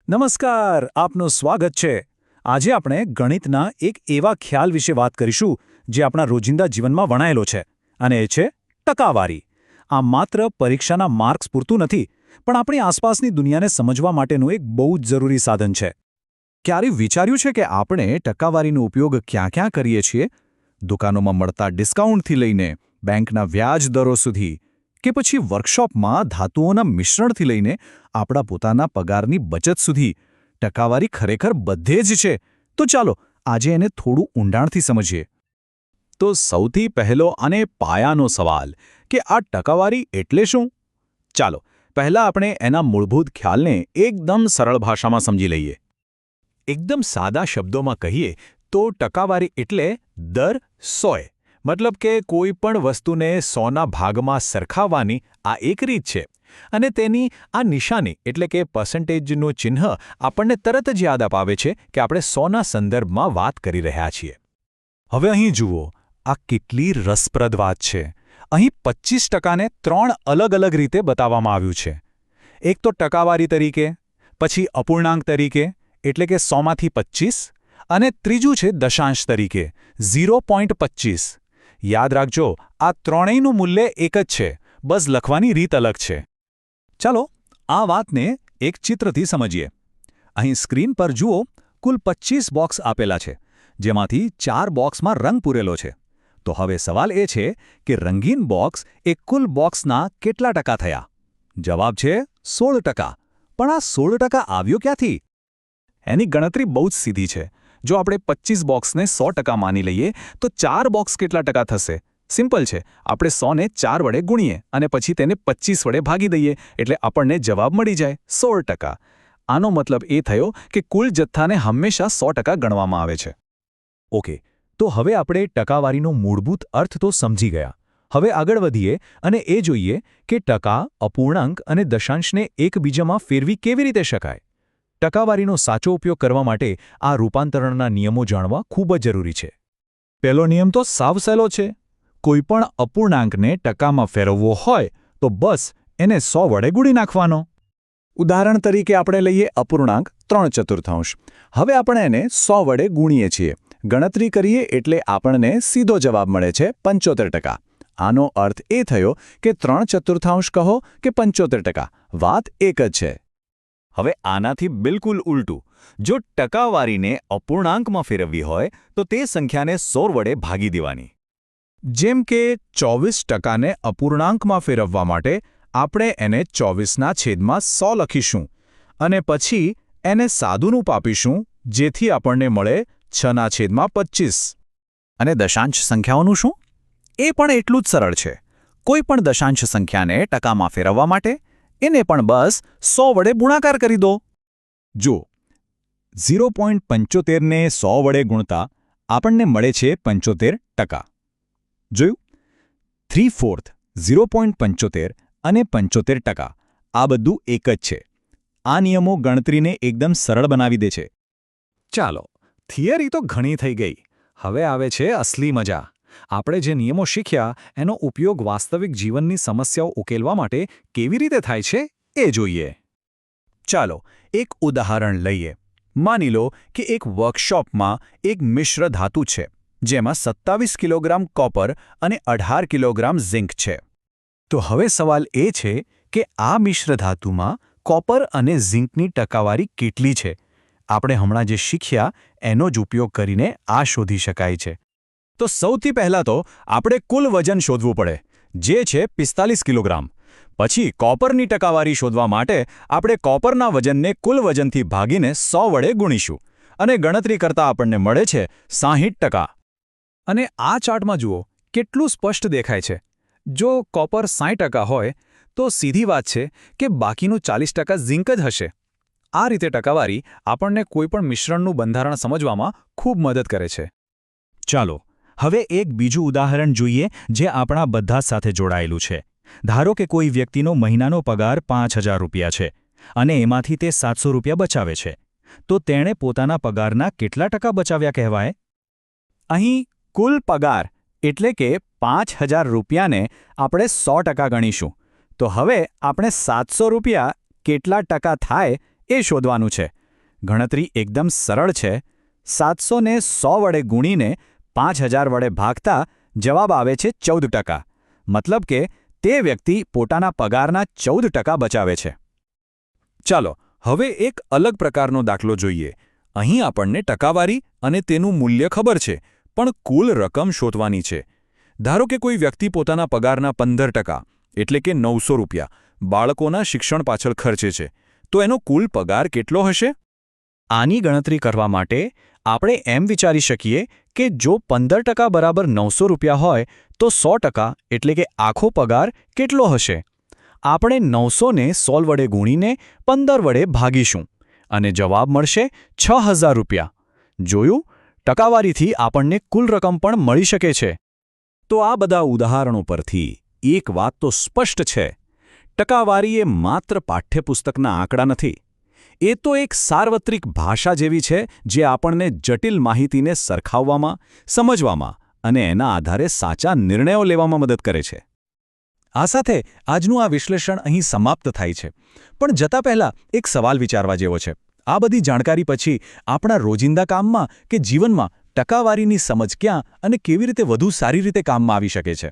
નમસ્કાર, આપનું સ્વાગત છે. આજે આપણે ગણિતના એક એવા ખ્યાલ વિશે વાત કરીશું જે આપણા રોજિંદા જીવનમાં વણાયેલો છે, અને એ છે ટકાવારી. આ માત્ર પરીક્ષાના માર્ક્સ પૂરતું નથી, પણ આપણી આસપાસની દુનિયાને સમજવા માટેનું એક બહુ જ જરૂરી સાધન છે. ક્યારે વિચાર્યું છે કે આપણે ટકાવારીનો ઉપયોગ ક્યાં ક્યાં કરીએ છીએ? દુકાનોમાં મળતા ડિસ્કાઉન્ટથી લઈને બેંકના વ્યાજ દરો સુધી, કે પછી વર્કશોપમાં ધાતુઓના મિશ્રણથી લઈને આપણા પોતાના પગારની બચત સુધી, ટકાવારી ખરેખર બધે જ છે. તો ચાલો આજે એને થોડું ઊંડાણથી સમજીએ. તો સૌથી પહેલો અને પાયાનો સવાલ કે આ ટકાવારી એટલે શું? ચાલો પહેલા આપણે એના મૂળભૂત ખ્યાલને એકદમ સરળ ભાષામાં સમજી લઈએ. એકદમ સાદા શબ્દોમાં કહીએ તો ટકાવારી એટલે દર 100. મતલબ કે કોઈ પણ વસ્તુને 100ના ભાગમાં સરખાવવાની આ એક રીત છે. અને તેની આ નિશાની એટલે કે પર્સન્ટેજનું ચિહ્ન આપણને તરત જ યાદ અપાવે છે કે આપણે 100ના સંદર્ભમાં વાત કરી રહ્યા છીએ. હવે અહીં જુઓ, આ કેટલી રસપ્રદ વાત છે. અહીં 25%ને 3 અલગ અલગ રીતે બતાવવામાં આવ્યું છે. એક તો ટકાવારી તરીકે, પછી અપૂર્ણાંક તરીકે એટલે કે 100માંથી 25, અને ત્રીજું છે દશાંશ તરીકે 0.25. યાદ રાખજો, આ ત્રણેયનું મૂલ્ય એક જ છે, બસ લખવાની રીત અલગ છે. ચાલો આ વાતને એક ચિત્રથી સમજીએ. અહીં સ્ક્રીન પર જુઓ, કુલ 25 બોક્સ આપેલા છે, જેમાંથી 4 બોક્સમાં રંગ પૂરેલો છે. તો હવે સવાલ એ છે કે રંગીન બોક્સ એ કુલ બોક્સના કેટલા ટકા થયા? જવાબ છે 16%. પણ આ 16% આવ્યો ક્યાંથી? એની ગણતરી બહુ જ સીધી છે. જો આપણે 25 બોક્સને 100% માની લઈએ તો 4 બોક્સ કેટલા ટકા થશે? સિમ્પલ છે, આપણે 100ને 4 વડે ગુણીએ અને પછી તેને 25 વડે ભાગી દઈએ એટલે આપણને જવાબ મળી જાય 16%. આનો મતલબ એ થયો કે કુલ જથ્થાને હંમેશા 100% ગણવામાં આવે છે. ઓકે, તો હવે આપણે ટકાવારીનો મૂળભૂત અર્થ તો સમજી ગયા. હવે આગળ વધીએ અને એ જોઈએ કે ટકા, અપૂર્ણાંક અને દશાંશને એકબીજામાં ફેરવી કેવી રીતે શકાય. ટકાવારીનો સાચો ઉપયોગ કરવા માટે આ રૂપાંતરણના નિયમો જાણવા ખૂબ જ જરૂરી છે. પહેલો નિયમ તો સાવ સહેલો છે. કોઈપણ અપૂર્ણાંકને ટકામાં ફેરવવો હોય તો બસ એને 100 વડે ગુણી નાખવાનો. ઉદાહરણ તરીકે આપણે લઈએ અપૂર્ણાંક 3/4. હવે આપણે એને 100 વડે ગુણીએ છીએ. ગણતરી કરીએ એટલે આપણને સીધો જવાબ મળે છે 75%. આનો અર્થ એ થયો કે 3/4 કહો કે 75%, વાત એક જ છે. હવે આનાથી બિલકુલ ઉલટું, જો ટકાવારીને અપૂર્ણાંકમાં ફેરવવી હોય તો તે સંખ્યાને 100 વડે ભાગી દેવાની. જેમ કે 24%ને અપૂર્ણાંકમાં ફેરવવા માટે આપણે એને 24/100 લખીશું અને પછી એને સાદુરૂપ આપીશું, જેથી આપણને મળે 6/25. અને દશાંશ સંખ્યાઓનું શું? એ પણ એટલું જ સરળ છે. કોઈ પણ દશાંશ સંખ્યાને ટકામાં ફેરવવા માટે એને પણ બસ 100 વડે ગુણાકાર કરી દો. જો 0.75ને 100 વડે ગુણતા આપણને મળે છે 75%. જોયું? 3/4, 0.75 અને 75%, આ બધું એક જ છે. આ નિયમો ગણતરીને એકદમ સરળ બનાવી દે છે. ચાલો, થિયરી તો ઘણી થઈ ગઈ. હવે આવે છે અસલી મજા. આપણે જે નિયમો શીખ્યા એનો ઉપયોગ વાસ્તવિક જીવનની સમસ્યાઓ ઉકેલવા માટે કેવી રીતે થાય છે એ જોઈએ. ચાલો એક ઉદાહરણ લઈએ. માની લો કે એક વર્કશોપમાં એક મિશ્ર ધાતુ છે, જેમાં 27 કિલોગ્રામ કોપર અને 18 કિલોગ્રામ ઝિંક છે. તો હવે સવાલ એ છે કે આ મિશ્ર ધાતુમાં કોપર અને ઝિંકની ટકાવારી કેટલી છે? આપણે હમણાં જે શીખ્યા એનો જ ઉપયોગ કરીને આ શોધી શકાય છે. તો સૌથી પહેલાં તો આપણે કુલ વજન શોધવું પડે, જે છે 45 કિલોગ્રામ. પછી કોપરની ટકાવારી શોધવા માટે આપણે કોપરના વજનને કુલ વજનથી ભાગીને 100 વડે ગુણીશું અને ગણતરી કરતાં આપણને મળે છે 60%. અને આ ચાર્ટમાં જુઓ, કેટલું સ્પષ્ટ દેખાય છે. જો કોપર 60% હોય તો સીધી વાત છે કે બાકીનું 40% ઝિંક જ હશે. આ રીતે ટકાવારી આપણને કોઈપણ મિશ્રણનું બંધારણ સમજવામાં ખૂબ મદદ કરે છે. ચાલો હવે એક બીજું ઉદાહરણ જોઈએ જે આપણા બધા સાથે જોડાયેલું છે. ધારો કે કોઈ વ્યક્તિનો મહિનાનો પગાર 5000 રૂપિયા છે અને એમાંથી તે 700 રૂપિયા બચાવે છે. તો તેણે પોતાના પગારના કેટલા ટકા બચાવ્યા કહેવાય? અહીં કુલ પગાર એટલે કે 5000 રૂપિયાને આપણે 100% ગણીશું. તો હવે આપણે 700 રૂપિયા કેટલા ટકા થાય એ શોધવાનું છે. ગણતરી એકદમ સરળ છે. 700ને 100 વડે ગુણીને 5000 વડે ભાગતા જવાબ આવે છે 14%. મતલબ કે તે વ્યક્તિ પોતાના પગારના 14% બચાવે છે. ચાલો હવે એક અલગ પ્રકારનો દાખલો જોઈએ. અહીં આપણને ટકાવારી અને તેનું મૂલ્ય ખબર છે, પણ કુલ રકમ શોધવાની છે. ધારો કે કોઈ વ્યક્તિ પોતાના પગારના 15% એટલે કે 900 રૂપિયા બાળકોના શિક્ષણ પાછળ ખર્ચે છે, તો એનો કુલ પગાર કેટલો હશે? આની ગણતરી કરવા માટે આપણે એમ વિચારી શકીએ કે જો 15% બરાબર 900 રૂપિયા હોય તો 100% એટલે કે આખો પગાર કેટલો હશે? આપણે 900ને 100 વડે ગુણીને 15 વડે ભાગીશું અને જવાબ મળશે 6000 રૂપિયા. જોયું? ટકાવારીથી આપણને કુલ રકમ પણ મળી શકે છે. તો આ બધા ઉદાહરણો પરથી એક વાત તો સ્પષ્ટ છે. ટકાવારી એ માત્ર પાઠ્યપુસ્તકના આંકડા નથી. એ તો એક સાર્વત્રિક ભાષા જેવી છે જે આપણને જટિલ માહિતીને સરખાવવામાં, સમજવામાં અને એના આધારે સાચા નિર્ણયો લેવામાં મદદ કરે છે. આ સાથે આજનું આ વિશ્લેષણ અહીં સમાપ્ત થાય છે. પણ જતા પહેલા એક સવાલ વિચારવા જેવો છે. આ બધી જાણકારી પછી આપણા રોજિંદા કામમાં કે જીવનમાં ટકાવારીની સમજ ક્યાં અને કેવી રીતે વધુ સારી રીતે કામમાં આવી શકે છે?